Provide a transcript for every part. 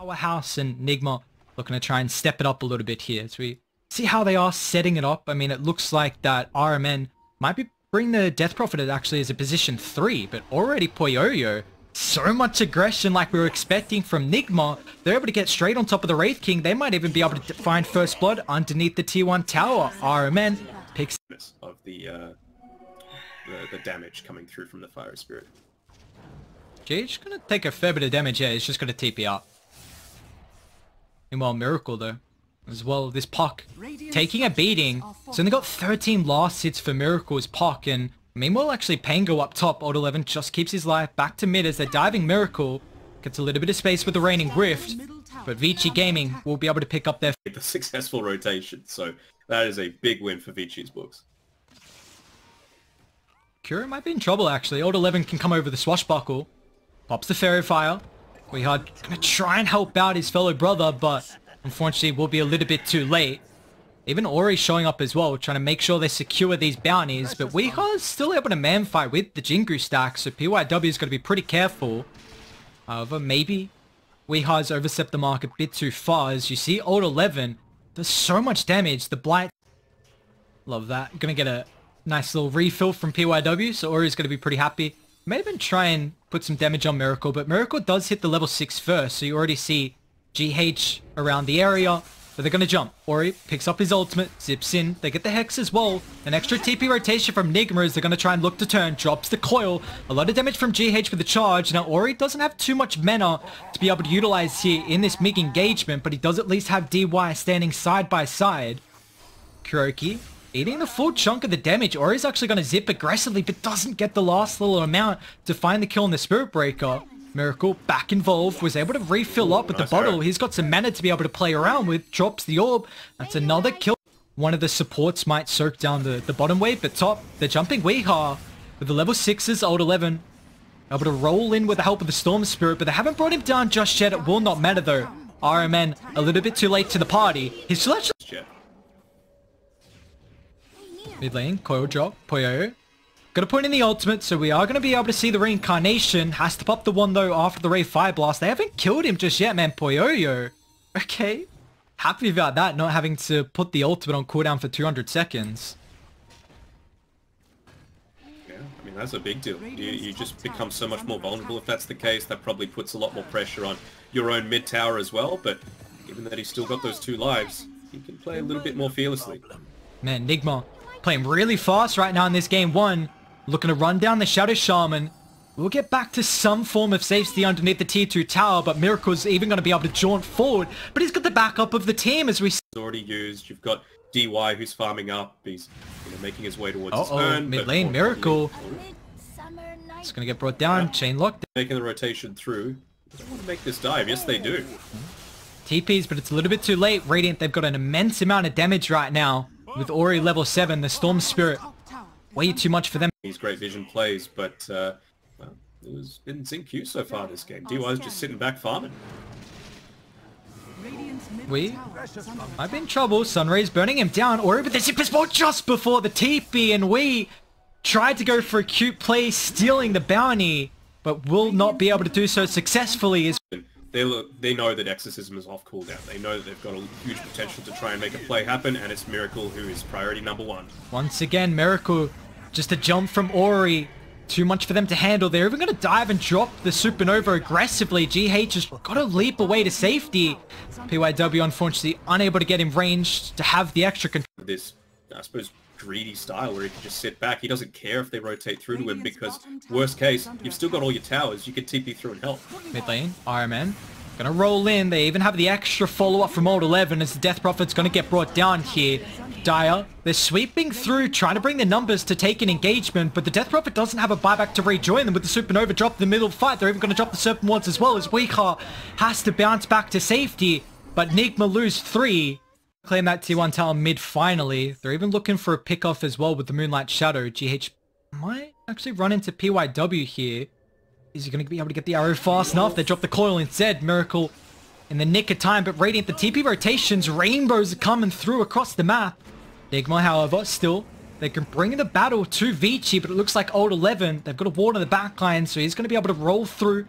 Powerhouse and NIGMA looking to try and step it up a little bit here as we see how they are setting it up. I mean, it looks like that RMN might be bringing the Death Prophet actually as a position 3, but already PlayAGame, so much aggression like we were expecting from NIGMA. They're able to get straight on top of the Wraith King. They might even be able to find First Blood underneath the tier 1 tower. RMN picks of the damage coming through from the Fire Spirit. GH gonna take a fair bit of damage here. He's just gonna TP up. Meanwhile, Miracle though, as well, this Puck taking a beating. So only got 13 last hits for Miracle's Puck, and meanwhile actually Pango up top. Old 11 just keeps his life back to mid as they're diving Miracle. Gets a little bit of space with the Raining Rift, but Vici Gaming will be able to pick up their... The successful rotation, so that is a big win for Vici's books. Kuro might be in trouble actually. Old 11 can come over the Swashbuckle. Pops the Fairy Fire. Weehard gonna try and help out his fellow brother, but unfortunately will be a little bit too late. Even Ori showing up as well, trying to make sure they secure these bounties, but Weehard's still able to man fight with the Jingu stack, so PYW is going to be pretty careful. However, maybe Weehard's overstepped the mark a bit too far, as you see Old 11 does so much damage. The Blight, love that. Gonna get a nice little refill from PYW, so Ori's going to be pretty happy. May even try and put some damage on Miracle, but Miracle does hit the level 6 first, so you already see GH around the area, but they're going to jump. Ori picks up his ultimate, zips in, they get the Hex as well. An extra TP rotation from NIGMA as they're going to try and look to turn, drops the coil. A lot of damage from GH with the charge. Now Ori doesn't have too much mana to be able to utilize here in this MiG engagement, but he does at least have DY standing side by side. Kuroki eating the full chunk of the damage. Ori's actually going to zip aggressively, but doesn't get the last little amount to find the kill on the Spirit Breaker. Miracle back involved, was able to refill up with the bottle. He's got some mana to be able to play around with. Drops the orb. That's another kill. One of the supports might soak down the bottom wave, but top, they're jumping Weehar with the level 6s. Old 11 able to roll in with the help of the Storm Spirit, but they haven't brought him down just yet. It will not matter though. RMN a little bit too late to the party. His selection... Mid lane, coil drop, PlayAGame. Got to put in the ultimate, so we are going to be able to see the reincarnation. Has to pop the one though after the Ray Fire Blast. They haven't killed him just yet, man. PlayAGame. Okay. Happy about that, not having to put the ultimate on cooldown for 200 seconds. Yeah, I mean, that's a big deal. You just become so much more vulnerable if that's the case. That probably puts a lot more pressure on your own mid tower as well, but given that he's still got those 2 lives, he can play a little bit more fearlessly. Man, NIGMA playing really fast right now in this game 1. Looking to run down the Shadow Shaman. We'll get back to some form of safety underneath the tier 2 tower, but Miracle's even going to be able to jaunt forward. But he's got the backup of the team as we... Already used. You've got DY who's farming up. He's making his way towards his turn. Mid lane, Miracle. It's going to get brought down. Chain locked. Making the rotation through. They don't want to make this dive. Yes, they do. TPs, but it's a little bit too late. Radiant, they've got an immense amount of damage right now. With Ori level 7, the Storm Spirit, way too much for them. He's great vision plays, but well, it been Zinq so far this game. DY's just sitting back farming. We might be in trouble. Sunray's burning him down. Ori with the zip as well just before the TP, and we tried to go for a cute play, stealing the bounty, but will not be able to do so successfully. They know that Exorcism is off cooldown. They know that they've got a huge potential to try and make a play happen, and it's Miracle who is priority number 1. Once again, Miracle, just a jump from Ori. Too much for them to handle. They're even going to dive and drop the Supernova aggressively. GH has got to leap away to safety. PYW, unfortunately, unable to get in range to have the extra control. This, I suppose, greedy style where he can just sit back. He doesn't care if they rotate through to him because, worst case, you've still got all your towers. You can TP through and help. Mid lane, RMN. Gonna roll in. They even have the extra follow-up from Old 11 as the Death Prophet's gonna get brought down here. Dire, they're sweeping through, trying to bring the numbers to take an engagement, but the Death Prophet doesn't have a buyback to rejoin them with the Supernova drop in the middle of the fight. They're even gonna drop the Serpent Wards as well as Weehar has to bounce back to safety, but NIGMA lose 3. Claim that tier 1 tower mid finally. They're even looking for a pick-off as well with the Moonlight Shadow. GH might actually run into PYW here. Is he going to be able to get the arrow fast enough? They drop the coil instead. Miracle in the nick of time, but Radiant, the TP rotations, rainbows are coming through across the map. NIGMA, however, still, they can bring the battle to Vici, but it looks like Old 11, they've got a ward on the back line, so he's going to be able to roll through.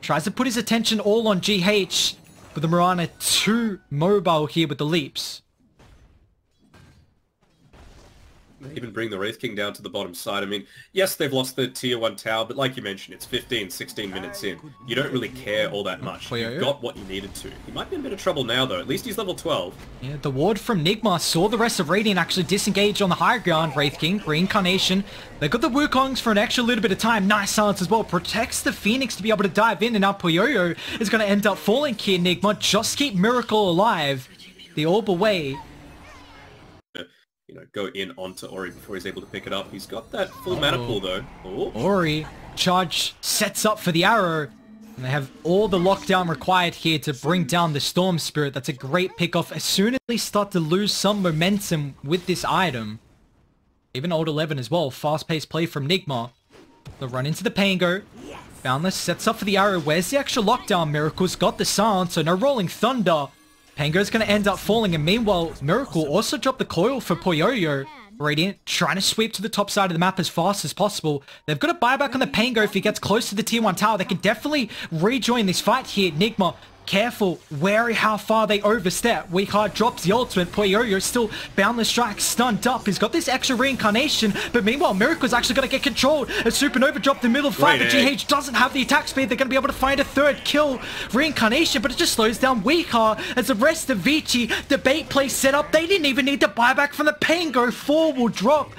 Tries to put his attention all on GH. but the Mirana too mobile here with the leaps. They even bring the Wraith King down to the bottom side. I mean, yes, they've lost the tier 1 tower, but like you mentioned, it's 15, 16 minutes in. You don't really care all that much. You've got what you needed to. He might be in a bit of trouble now, though. At least he's level 12. Yeah, the ward from NIGMA saw the rest of Radiant actually disengage on the higher ground. Wraith King, Reincarnation. They've got the Wukongs for an extra little bit of time. Nice silence as well. Protects the Phoenix to be able to dive in, and now Poyoyo is going to end up falling here. NIGMA just keep Miracle alive. The orb away. You know, go in onto Ori before he's able to pick it up. He's got that full mana pool though. Oh. Ori, charge sets up for the arrow. And they have all the lockdown required here to bring down the Storm Spirit. That's a great pick-off as soon as they start to lose some momentum with this item. Even Old 11 as well. Fast-paced play from NIGMA. They'll run into the Pango. Boundless sets up for the arrow. Where's the extra lockdown? Miracle's got the silence, so no Rolling Thunder. Pango's going to end up falling, and meanwhile, Miracle also dropped the coil for Poyoyo. Radiant trying to sweep to the top side of the map as fast as possible. They've got a buyback on the Pango. If he gets close to the tier 1 tower, they can definitely rejoin this fight here. NIGMA, careful, wary how far they overstep. Weak Heart drops the ultimate. Poyoyo still Boundless Strike stunned up. He's got this extra reincarnation, but meanwhile, Miracle's actually going to get controlled. A Supernova dropped in the middle of the fight. The GH doesn't have the attack speed. They're going to be able to find a third kill. Reincarnation, but it just slows down Weak Heart as the rest of Vici, the bait play set up. They didn't even need the buyback from the Pango. 4 will drop.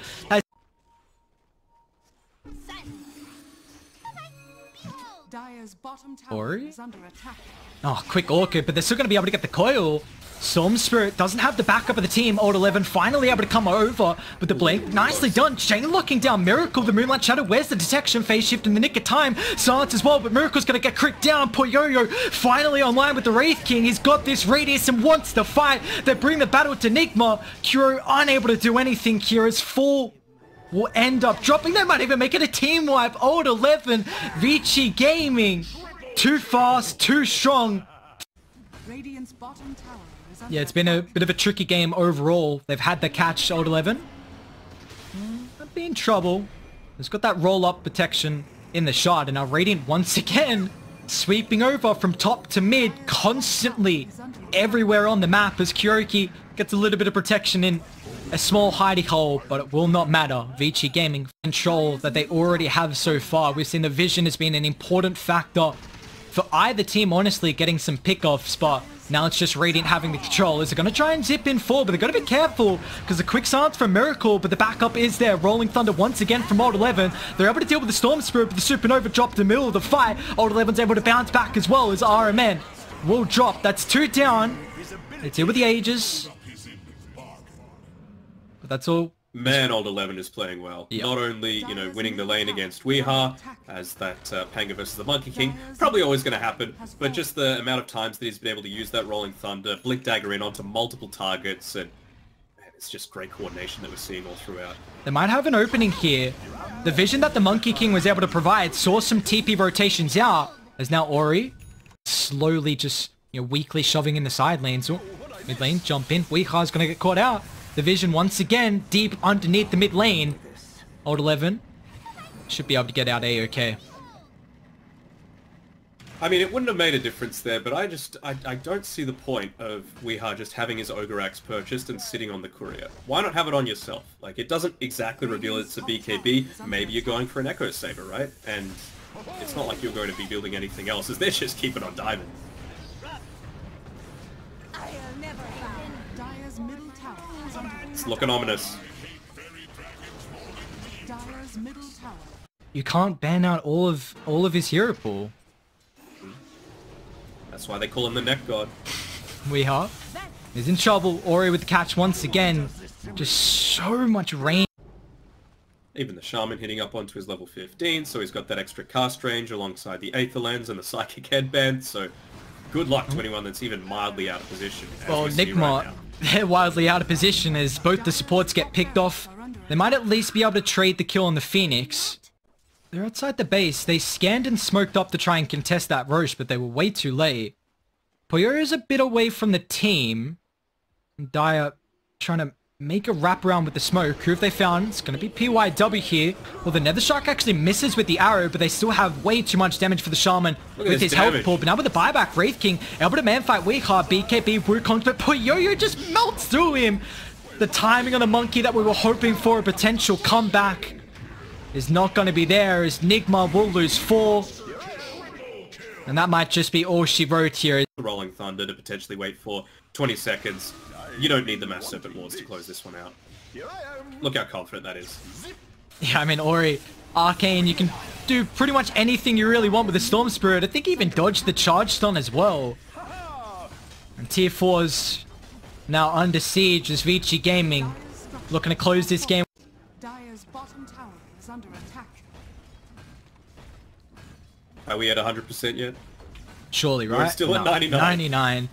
Ori? Oh, quick orchid, but they're still going to be able to get the coil. Storm Spirit doesn't have the backup of the team. Old 11 finally able to come over with the blink. Nicely done. Chain locking down Miracle. The Moonlight Shadow. Where's the detection? Phase shift in the nick of time. Silence as well, but Miracle's going to get cricked down. Poyoyo finally online with the Wraith King. He's got this radius and wants to fight. They bring the battle to NIGMA. Kuro unable to do anything here as 4 will end up dropping. They might even make it a team wipe. Old 11, Vici Gaming. Too fast, too strong. Yeah, it's been a bit of a tricky game overall. They've had the catch, Old 11. Might be in trouble. He's got that roll-up protection in the shot, and now Radiant once again sweeping over from top to mid, constantly everywhere on the map as Kyoki gets a little bit of protection in a small hidey hole, but it will not matter. Vici Gaming control that they already have so far. We've seen the vision has been an important factor for either team, honestly, getting some pickoffs, but now it's just Radiant having the control. Is they're going to try and zip in forward, but they've got to be careful because the quick silence from Miracle, but the backup is there. Rolling Thunder once again from Old 11. They're able to deal with the Storm Spirit, but the Supernova dropped in the middle of the fight. Old 11's able to bounce back as well as RMN will drop. That's 2 down. They deal with the Aegis. But that's all. Man, Old 11 is playing well. Yep. Not only, you know, winning the lane against Weeha, as that Panga versus the Monkey King, probably always going to happen, but just the amount of times that he's been able to use that Rolling Thunder, Blink Dagger in onto multiple targets, and man, it's just great coordination that we're seeing all throughout. They might have an opening here. The vision that the Monkey King was able to provide saw some TP rotations out, as now Ori slowly just, you know, weakly shoving in the side lanes. Oh, mid lane, jump in. Weeha's going to get caught out. The vision once again deep underneath the mid lane. Old 11 should be able to get out A-OK. I mean, it wouldn't have made a difference there, but I don't see the point of Weeha just having his Ogre Axe purchased and sitting on the courier. Why not have it on yourself? Like, it doesn't exactly reveal it's a BKB. Maybe you're going for an Echo Saber, right? And it's not like you're going to be building anything else, as they just keep it on Diamond. It's looking ominous. You can't ban out all of his hero pool. That's why they call him the Neck God. Weeha is in trouble. Ori with the catch once again. Just so much rain. Even the Shaman hitting up onto his level 15, so he's got that extra cast range alongside the Aether Lens and the Psychic Headband, so good luck to anyone that's even mildly out of position. Well, NIGMA, they're wildly out of position as both the supports get picked off. They might at least be able to trade the kill on the Phoenix. They're outside the base. They scanned and smoked up to try and contest that Roche, but they were way too late. Poyoyo's a bit away from the team. Dire trying to make a wraparound with the smoke. Who have they found? It's going to be PYW here. Well, the Nether Shark actually misses with the arrow, but they still have way too much damage for the Shaman with his health pull. But now with the buyback, Wraith King able to man-fight Weeha, BKB, Wukong, but Puyoyo just melts through him. The timing on the Monkey that we were hoping for a potential comeback is not going to be there, as NIGMA will lose 4. And that might just be all she wrote here. Rolling Thunder to potentially wait for 20 seconds. You don't need the Mass Serpent Wards to close this one out. Look how confident that is. Yeah, I mean, Ori, Arcane, you can do pretty much anything you really want with the Storm Spirit. I think he even dodged the Charge Stun as well. And Tier 4's now under siege as Vici Gaming looking to close this game. Dire's bottom tower is under attack. Are we at 100% yet? Surely, right? We're still at 99. 99.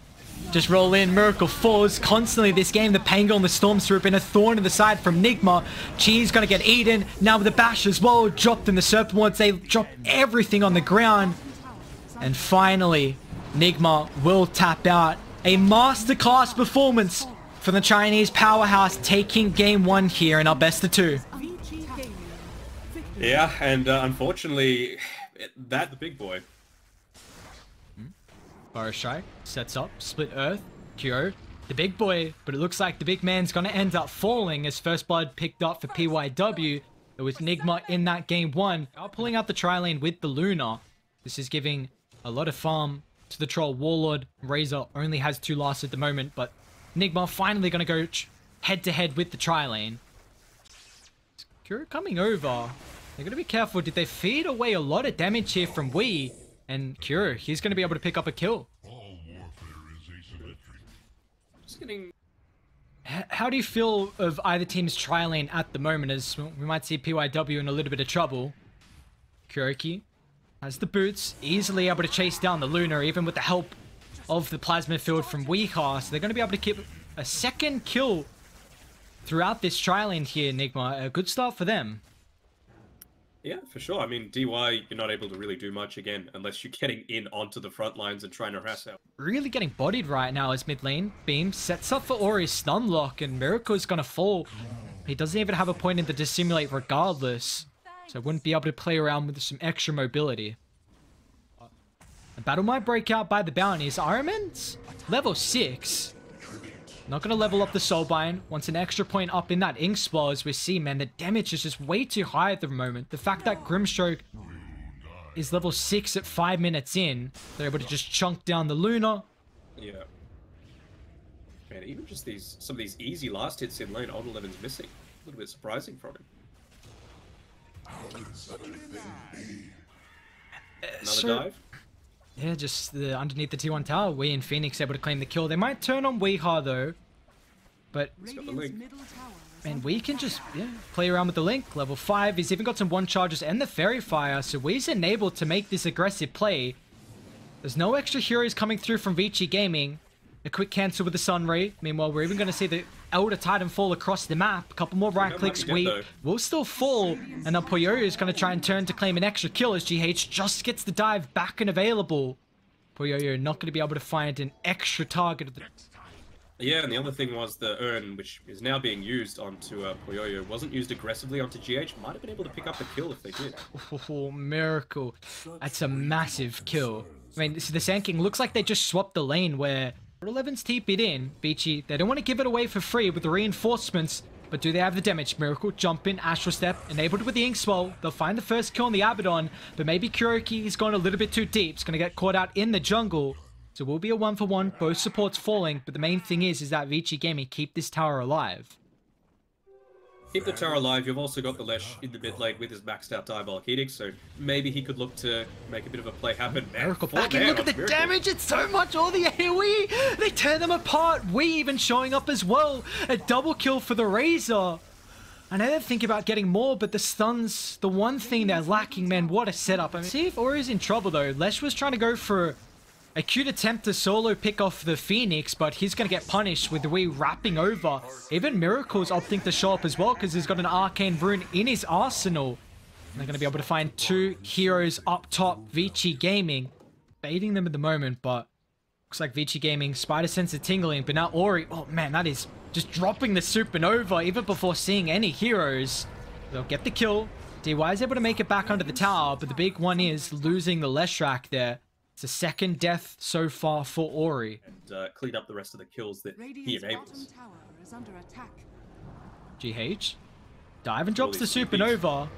Just roll in. Miracle falls constantly this game. The Pango and the Storm Spirit been a thorn in the side from NIGMA. Cheese gonna get eaten. Now with the bash as well. Dropped in the Serpent Wards. They drop everything on the ground. And finally, NIGMA will tap out. A masterclass performance from the Chinese powerhouse, taking game 1 here in our best of 2. Yeah, and unfortunately, that's the big boy. Barashai sets up, split earth, Kyo, the big boy, but it looks like the big man's gonna end up falling as first blood picked up for PYW. It was NIGMA in that game 1. Now pulling out the tri-lane with the Luna. This is giving a lot of farm to the Troll Warlord. Razor only has 2 lasts at the moment, but NIGMA finally gonna go head-to-head with the tri-lane. Kyo coming over. They're gonna be careful. Did they feed away a lot of damage here from Wii? And Kyo, he's going to be able to pick up a kill. Just getting... How do you feel of either team's tri-lane at the moment, as we might see PYW in a little bit of trouble? Kuroki has the boots, easily able to chase down the Luna, even with the help of the plasma field from Weeha. So they're going to be able to keep a second kill throughout this tri-lane here, NIGMA. A good start for them. Yeah, for sure. I mean, DY, you're not able to really do much again, unless you're getting in onto the front lines and trying to harass out. Really getting bodied right now as mid lane. Beam sets up for Ori's stun lock, and Miracle's gonna fall. He doesn't even have a point in the dissimulate regardless, so wouldn't be able to play around with some extra mobility. The battle might break out by the bounties. Ironman's level 6. Not going to level up the Soulbind. Wants an extra point up in that Ink Spell, as we see, man. The damage is just way too high at the moment. The fact that Grimstroke is level 6 at 5 minutes in, they're able to just chunk down the Luna. Yeah. Man, even just some of these easy last hits in lane, Old 11's missing. A little bit surprising from him. Another dive? Yeah, just underneath the T1 tower, Wii and Phoenix able to claim the kill. They might turn on Weeha though, but and Wii can just play around with the Link. Level 5, he's even got some 1 charges and the Fairy Fire, so Wii's enabled to make this aggressive play. There's no extra heroes coming through from Vici Gaming. A quick cancel with the Sunray. Meanwhile, we're even going to see the Elder Titan fall across the map. A couple more right clicks. Wii will still fall. And now Puyoyo is going to try and turn to claim an extra kill as GH just gets the dive back and available. Puyoyo not going to be able to find an extra target. Yeah, and the other thing was the Urn, which is now being used onto Puyoyo, wasn't used aggressively onto GH. Might have been able to pick up the kill if they did. Oh, Miracle. That's a massive kill. I mean, the Sand King looks like they just swapped the lane where 11's TP'd in. Vici, they don't want to give it away for free with the reinforcements, but do they have the damage? Miracle, jump in, Astral Step, enabled with the Ink Swell. They'll find the first kill on the Abaddon, but maybe Kuroki has gone a little bit too deep. It's going to get caught out in the jungle. So it will be a 1-for-1, both supports falling, but the main thing is that Vici Gaming keep this tower alive. Keep the tower alive. You've also got the Lesh in the mid lane with his maxed out Diabolic Edict, so maybe he could look to make a bit of a play happen. Miracle back and look at the damage, it's so much, all the AoE, they tear them apart. Wii even showing up as well. A double kill for the Razor. I know they think about getting more, but the stuns, the one thing they're lacking, man, what a setup. I mean, see if Ori's in trouble though. Lesh was trying to go for a cute attempt to solo pick off the Phoenix, but he's going to get punished with the Wii wrapping over. Even Miracle's opting to show up as well because he's got an Arcane Rune in his arsenal. And they're going to be able to find 2 heroes up top. Vici Gaming baiting them at the moment, but Looks like Vici Gaming, Spider Sense are tingling, but now Ori, oh man, that is just dropping the Supernova even before seeing any heroes. They'll get the kill. DY is able to make it back under the tower, but the big one is losing the Leshrac there. It's a second death so far for Ori. And clean up the rest of the kills that he enables. GH. Dive and drops the Supernova.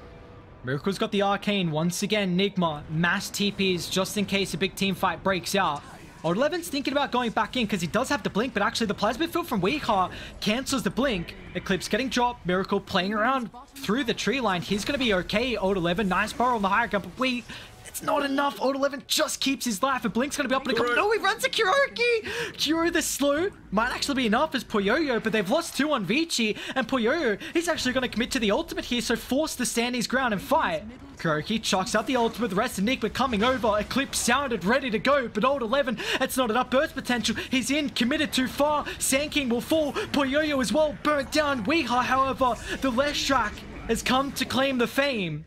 Miracle's got the Arcane once again. NIGMA, mass TPs just in case a big team fight breaks out. Old 11's thinking about going back in because he does have the blink, but actually the plasma field from Weeha cancels the blink. Eclipse getting dropped. Miracle playing around through the tree line. He's going to be okay. Old 11, nice barrel on the higher gun, but wait, it's not enough. Old 11 just keeps his life, and Blink's going to be up in a couple. No, he runs a Kuroki. Kuro the slow might actually be enough as Poyoyo, but they've lost 2 on Vici, and Poyoyo, he's actually going to commit to the ultimate here, so force to stand his ground and fight. Kuroki chucks out the ultimate, the rest of NIGMA coming over. Eclipse sounded, ready to go, but Old 11, it's not enough burst potential. He's in, committed too far. Sand King will fall. Poyoyo as well, burnt down. Weeha, however, the Leshrac has come to claim the fame.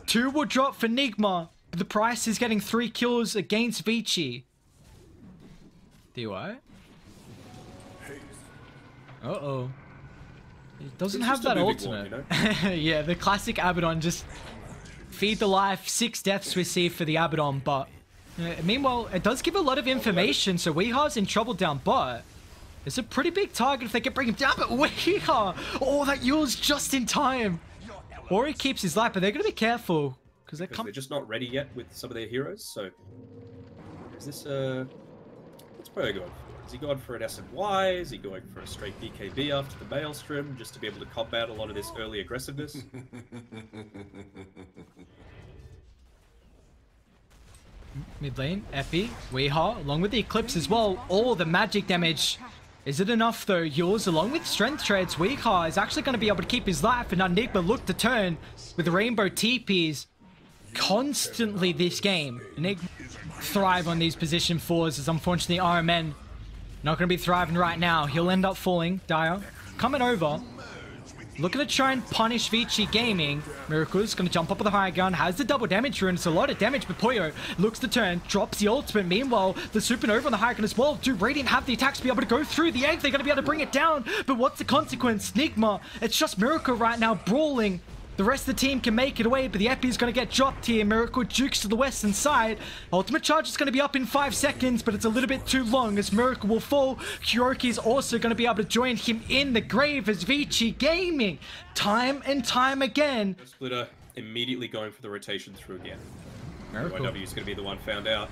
2 will drop for NIGMA. The price is getting 3 kills against Vici. DY? Uh-oh. He doesn't have that ultimate. One, you know? Yeah, the classic Abaddon, just feed the life. 6 deaths received for the Abaddon, but meanwhile, it does give a lot of information, so Weeha's in trouble down bot. It's a pretty big target if they can bring him down, but Weeha! Oh, that Yule's just in time. Ori keeps his life, but they're going to be careful. Because they're just not ready yet with some of their heroes, so... Is this what's Poyo going for? Is he going for an SMY? Is he going for a straight BKB after the Maelstrom, just to be able to combat a lot of this early aggressiveness? Mid lane, Epi, Weeha, along with the Eclipse as well. All the magic damage. Is it enough though? Yours, along with Strength Treads, Weeha is actually going to be able to keep his life, and now NIGMA look to turn with the Rainbow TPs. Constantly this game. NIGMA thrive on these position 4s, as unfortunately RMN not going to be thriving right now. He'll end up falling. Dire coming over, looking to try and punish Vici Gaming. Miracle's going to jump up with the high gun, has the double damage rune. It's a lot of damage, but Poyo looks to turn, drops the ultimate. Meanwhile, the Supernova on the high gun as well. Do Radiant have the attacks to be able to go through the egg? They're going to be able to bring it down, but what's the consequence? NIGMA, it's just Miracle right now brawling. The rest of the team can make it away, but the Epi is going to get dropped here. Miracle jukes to the western side. Ultimate charge is going to be up in 5 seconds, but it's a little bit too long as Miracle will fall. Kuroki is also going to be able to join him in the grave as Vici Gaming. Time and time again. Splitter immediately going for the rotation through again. Miracle. YW is going to be the one found out.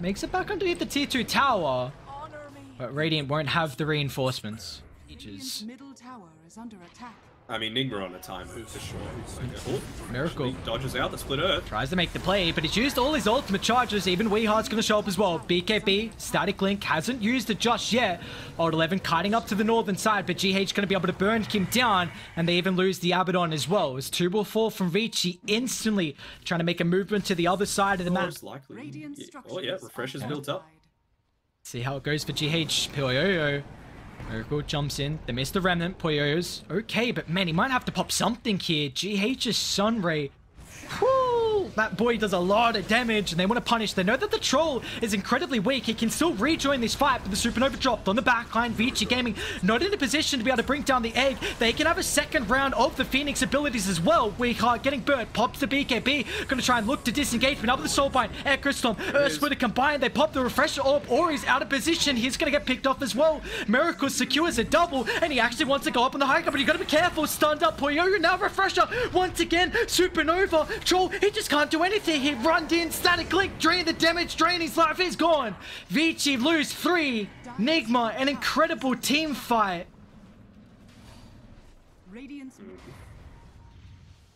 Makes it back underneath the tier 2 tower, but Radiant won't have the reinforcements. Radiant's middle tower is under attack. I mean, NIGMA on a time move for sure. Oh, Miracle dodges out the split earth. Tries to make the play, but he's used all his ultimate charges. Even Weehar's going to show up as well. BKB, Static Link, hasn't used it just yet. Old 11 kiting up to the northern side, but GH going to be able to burn him down, and they even lose the Abaddon as well. As 2 will fall from Vici instantly, trying to make a movement to the other side of the map. Most likely. Oh yeah, refresh is built up. See how it goes for GH. Poyoyo. Miracle jumps in. They miss the Remnant. Poyoyo's okay, but man, he might have to pop something here. GH's Sunray. Whoo! That boy does a lot of damage, and they want to punish. They know that the Troll is incredibly weak. He can still rejoin this fight, but the Supernova dropped on the backline. Vici Gaming not in a position to be able to bring down the egg. They can have a second round of the Phoenix abilities as well. Weeha getting burnt. Pops the BKB. Going to try and look to disengage, but up with the Soulbind. Echo Storm. Earth Splitter combined. They pop the Refresher Orb. Ori's out of position. He's going to get picked off as well. Miracle secures a double, and he actually wants to go up on the high ground, but you got to be careful. Stunned up. Poyoyo now Refresher. Once again, Supernova. Troll, he just can't do anything. He runs in, Static Link, drain the damage, drain his life, is gone. Vici lose 3. NIGMA, an incredible team fight.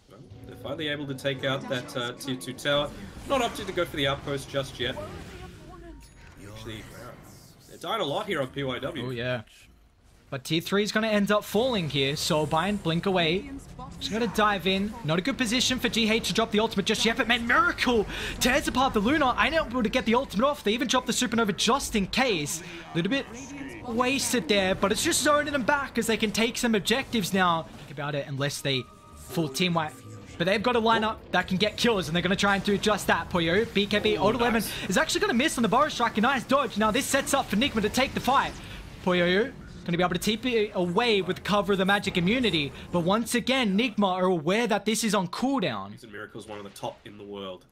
Well, they're finally able to take out that tier 2 tower. Not opting to go for the outpost just yet. Actually, they're dying a lot here on PYW. Oh yeah. But tier 3 is going to end up falling here. Soulbind, blink away. Just going to dive in. Not a good position for GH to drop the ultimate just yet, but man, Miracle tears apart the Luna. I ain't able to get the ultimate off. They even dropped the Supernova just in case. A little bit wasted there, but it's just zoning them back as they can take some objectives now. Think about it, unless they full team wipe. But they've got a lineup that can get kills, and they're going to try and do just that. Puyo, BKB, Old 11 nice. is actually going to miss on the Burrow Strike. A nice dodge. Now this sets up for NIGMA to take the fight. Puyo going to be able to TP away with cover of the magic immunity. But once again, NIGMA are aware that this is on cooldown. Miracle's one of the top in the world.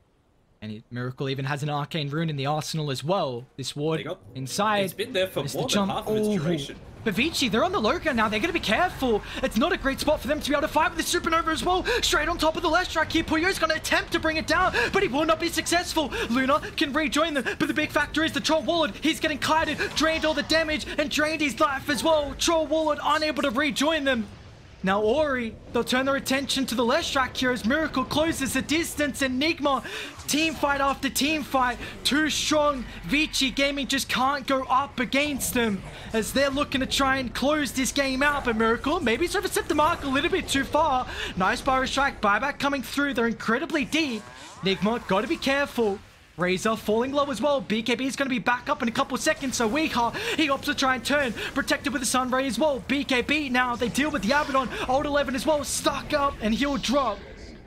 And Miracle even has an arcane rune in the arsenal as well. This ward inside. It's been there for more than jump. half of its duration. But Vici, they're on the low ground now. They're going to be careful. It's not a great spot for them to be able to fight with the Supernova as well. Straight on top of the left track here. Puyo's going to attempt to bring it down, but he will not be successful. Luna can rejoin them, but the big factor is the Troll Warlord. He's getting kited, drained all the damage, and drained his life as well. Troll Warlord unable to rejoin them. Now Ori, they'll turn their attention to the left track here as Miracle closes the distance, and NIGMA, team fight after team fight, too strong. Vici Gaming just can't go up against them as they're looking to try and close this game out. But Miracle maybe it's overstepped the mark a little bit too far. Nice Burrow Strike, buyback coming through. They're incredibly deep. NIGMA, got to be careful. Razor falling low as well. BKB is going to be back up in a couple seconds, so Weeha, he opts to try and turn. Protected with the Sun Ray as well. BKB now, they deal with the Abaddon. Old 11 as well, stuck up, and he'll drop.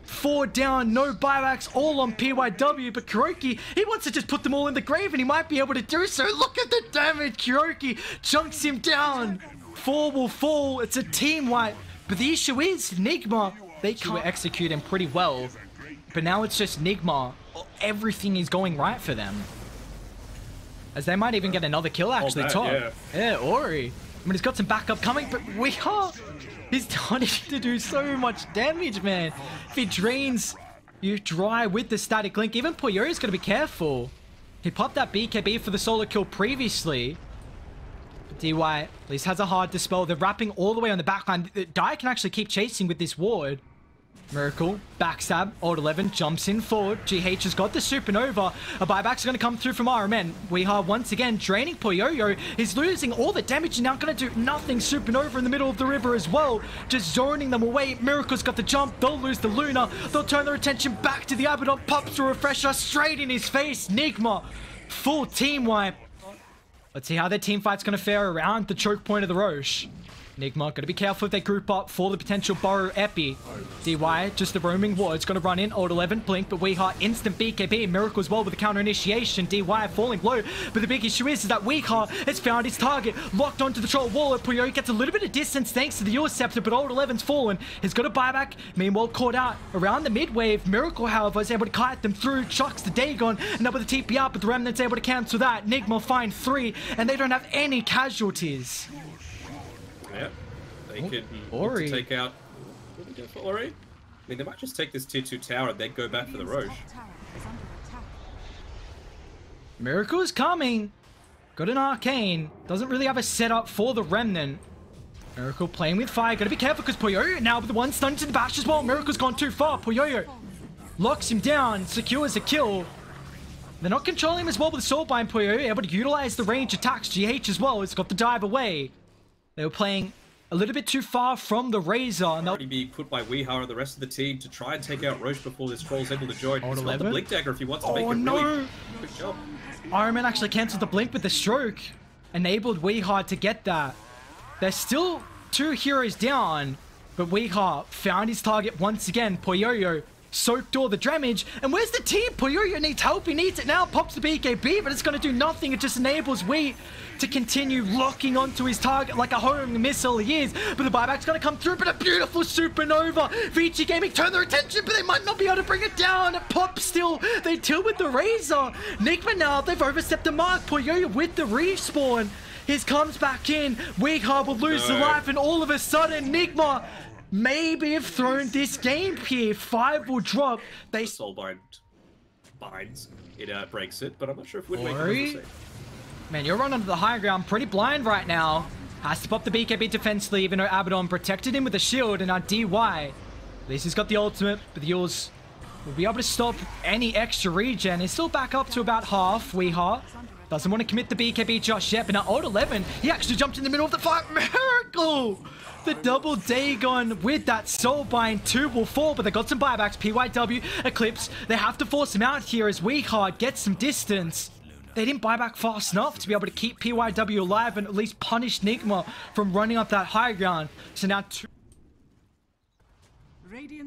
4 down, no buybacks, all on PYW, but Kuroki, he wants to just put them all in the grave, and he might be able to do so. Look at the damage. Kuroki chunks him down. 4 will fall. It's a team wipe. But the issue is, NIGMA, they can't execute him pretty well. But now it's just NIGMA. Everything is going right for them. As they might even get another kill actually, top. Yeah, Ori. I mean, he's got some backup coming, but he's starting to do so much damage, man. If he drains you dry with the static link, even Puyo is going to be careful. He popped that BKB for the solo kill previously. But DY at least has a hard dispel. They're wrapping all the way on the backline. Dai can actually keep chasing with this ward. Miracle, backstab, Old 11 jumps in forward. GH has got the Supernova. A buyback's going to come through from RMN. Weeha once again draining Puyoyo. He's losing all the damage and now going to do nothing. Supernova in the middle of the river as well. Just zoning them away. Miracle's got the jump. They'll lose the Luna. They'll turn their attention back to the Abaddon. Pops a refresher straight in his face. NIGMA, full team wipe. Let's see how their team fight's going to fare around the choke point of the Roche. NIGMA, gotta be careful if they group up for the potential Burrow Epi. DY, just the roaming ward's gonna run in. Old 11, blink, but Weeha, instant BKB. Miracle as well with the counter initiation. DY falling low, but the big issue is that Weeha has found his target. Locked onto the Troll Warlord. Puyo gets a little bit of distance thanks to the Ur Scepter, but Old 11's fallen. He's got a buyback. Meanwhile, caught out around the mid wave. Miracle, however, is able to kite them through. Chucks the Dagon, and up with the TP out, but the Remnant's able to cancel that. NIGMA find 3, and they don't have any casualties. Yep. They could look to take out... What did they go for Ori? I mean, they might just take this tier 2 tower and then go back for the Roche. Miracle is coming. Got an arcane. Doesn't really have a setup for the Remnant. Miracle playing with fire. Gotta be careful because Puyoyo now with the one stun to the bash as well. Miracle's gone too far. Puyoyo locks him down. Secures a kill. They're not controlling him as well with the Soulbind. Puyoyo able to utilize the range attacks. GH as well. It's got the dive away. They were playing a little bit too far from the Razor. And they'll be put by Weeha and the rest of the team to try and take out Roche before this Troll's able to join. He's got the Blink Dagger if he wants to make a really quick job. Iron Man actually cancelled the Blink with the stroke. Enabled Weeha to get that. There's still 2 heroes down, but Weeha found his target once again. Puyoyo soaked all the damage. And where's the team? Puyoyo needs help. He needs it now. Pops the BKB, but it's going to do nothing. It just enables Wheat to continue locking onto his target like a homing missile he is. But the buyback's going to come through, but a beautiful Supernova. Vici Gaming turn their attention, but they might not be able to bring it down. It pops still. They deal with the Razor. NIGMA now, they've overstepped the mark. Puyoyo with the respawn. His comes back in. Weeha will lose the life, and all of a sudden, NIGMA maybe have thrown this game here. 5 will drop. They Soulbind binds. It breaks it, but I'm not sure if Wind Waker does the same. Man, you're running to the high ground pretty blind right now. Has to pop the BKB defense sleeve, even though Abaddon protected him with a shield, and now DY. At least he's got the ultimate, but the Yules will be able to stop any extra regen. He's still back up to about half. Weeha doesn't want to commit the BKB just yet, but now Old 11, he actually jumped in the middle of the fight. Miracle! The double Dagon with that Soulbind. 2 will fall, but they got some buybacks. PYW, Eclipse, they have to force him out here as Weeha gets some distance. They didn't buy back fast enough to be able to keep PYW alive and at least punish NIGMA from running up that high ground. So now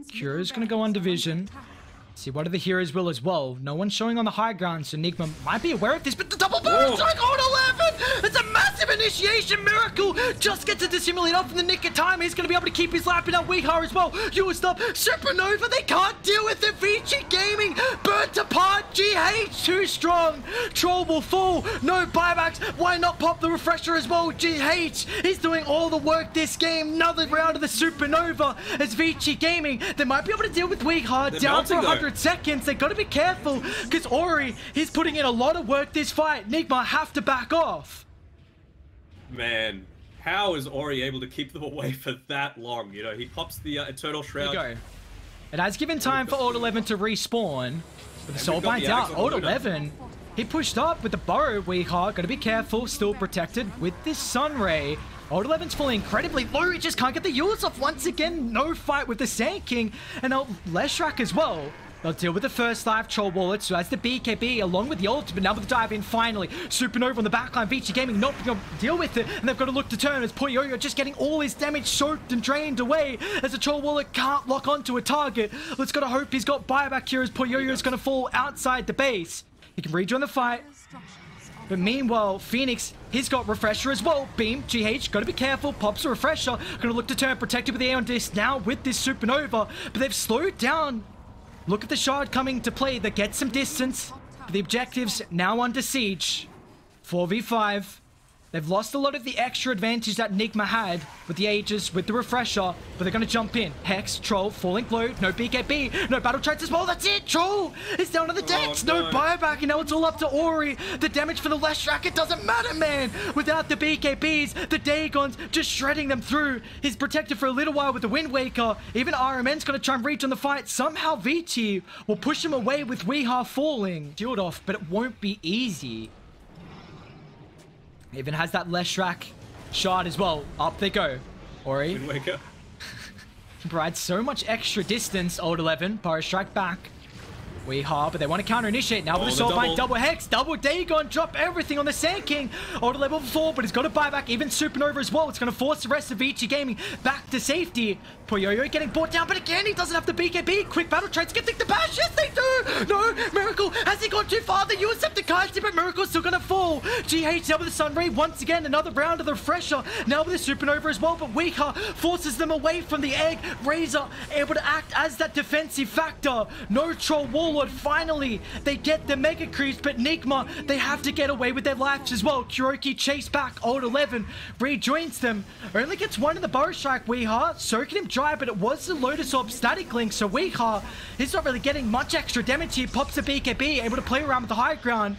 Curo's going to go on division. See what other heroes will as well. No one's showing on the high ground, so NIGMA might be aware of this, but the double barrel strike on 11! It's a massive initiation miracle! Just gets it to simulate off in the nick of time. He's going to be able to keep his lap in our Weehar as well. Used up Supernova, they can't deal with it. Vici Gaming, burnt apart. GH too strong. Troll will fall. No buybacks. Why not pop the refresher as well? GH is doing all the work this game. Another round of the Supernova as Vici Gaming. They might be able to deal with Weehar down for 100 seconds. They got to be careful because Ori, he's putting in a lot of work this fight. NIGMA have to back off. Man, how is Ori able to keep them away for that long? You know, he pops the Eternal Shroud. There you go. It has given time for Old 11 to respawn. But the Soulbind's out. Old 11, he pushed up with the Burrow Weehar. Got to be careful. Still protected with this Sunray. Old 11's falling incredibly low. He just can't get the use off once again. No fight with the Sand King. And Leshrak as well. They'll deal with the first life Troll Wallet, so as the BKB along with the ultimate, now with the dive in finally. Supernova on the backline, Vici Gaming not going to deal with it, and they've got to look to turn as Puyoyo just getting all his damage soaked and drained away as the Troll Wallet can't lock onto a target. Let's gotta hope he's got buyback here as Puyoyo is going to fall outside the base. He can rejoin the fight. But meanwhile, Phoenix, he's got refresher as well. Beam, GH, gotta be careful. Pops a refresher. Gonna look to turn, protected with the Aeon Disc now with this Supernova, but they've slowed down. Look at the shard coming to play that gets some distance. The objectives now under siege. 4v5. They've lost a lot of the extra advantage that NIGMA had with the Aegis, with the refresher, but they're going to jump in. Hex, Troll, falling low, no BKB, no battle tracks as well. That's it. Troll is down on the decks. No buyback, and now it's all up to Ori. The damage for the Leshrak, it doesn't matter, man. Without the BKBs, the Dagons just shredding them through. He's protected for a little while with the Wind Waker. Even RMN's going to try and reach on the fight. Somehow Vici will push him away with Weehar falling. Shield off, but it won't be easy. Even has that Leshrak shard as well. Up they go. Ori. Wind Waker. Provides so much extra distance. Old 11. Power strike back. Weehar, but they want to counter initiate now with the Soulbind double Hex, double Dagon, drop everything on the Sand King. Old level 4, but he's got a buyback, even Supernova as well. It's going to force the rest of Vici Gaming back to safety. Puyoyo getting brought down, but again, he doesn't have the BKB. Quick battle trades, get the bash. Yes, they do. No, Miracle, has he gone too far? The Usept but Miracle's still going to fall. GH now with the Sunray, once again, another round of the refresher. Now with the Supernova as well, but Weehar forces them away from the egg. Razor able to act as that defensive factor. No Troll Warlord. Finally, they get the Mega Creeps, but NIGMA, they have to get away with their lives as well. Kuroki chase back. Old 11 rejoins them. Only gets one in the Burrow Strike. Weehar soaking him dry, but it was the Lotus Orb static link, so Weehar is not really getting much extra damage here. Pops the BKB, able to play around with the high ground.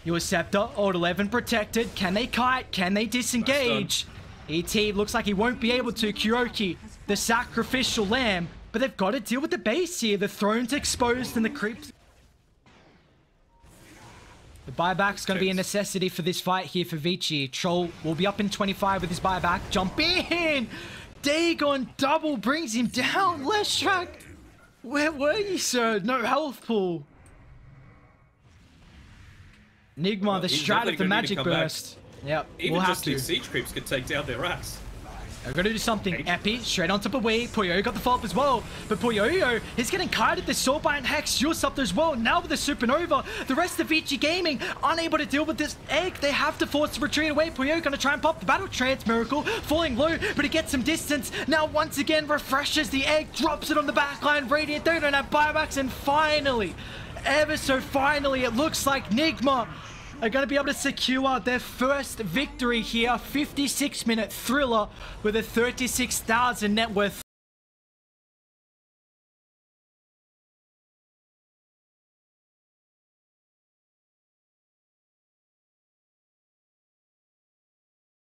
Your Scepter, Old 11 protected. Can they kite? Can they disengage? ET looks like he won't be able to. Kuroki, the sacrificial lamb. But they've got to deal with the base here. The throne's exposed and the creeps. The buyback's going to be a necessity for this fight here for Vici. Troll will be up in 25 with his buyback. Jump in! Dagon double brings him down. Leshrak, where were you, sir? No health pool. NIGMA, the strat of the magic burst. Yep, even just these siege creeps could take down their ass. They're going to do something. Epi, straight on top of Wii. Puyoyo got the follow-up as well. But Puyoyo, he's getting kited. The Soulbind Hex, Usept as well. Now with the Supernova, the rest of Vici Gaming unable to deal with this egg. They have to force the retreat away. Puyoyo going to try and pop the Battle Trance Miracle. Falling low, but he gets some distance. Now once again refreshes the egg. Drops it on the backline. Radiant, they don't have buybacks. And finally, ever so finally, it looks like NIGMA are going to be able to secure their first victory here. 56-minute thriller with a 36,000 net worth.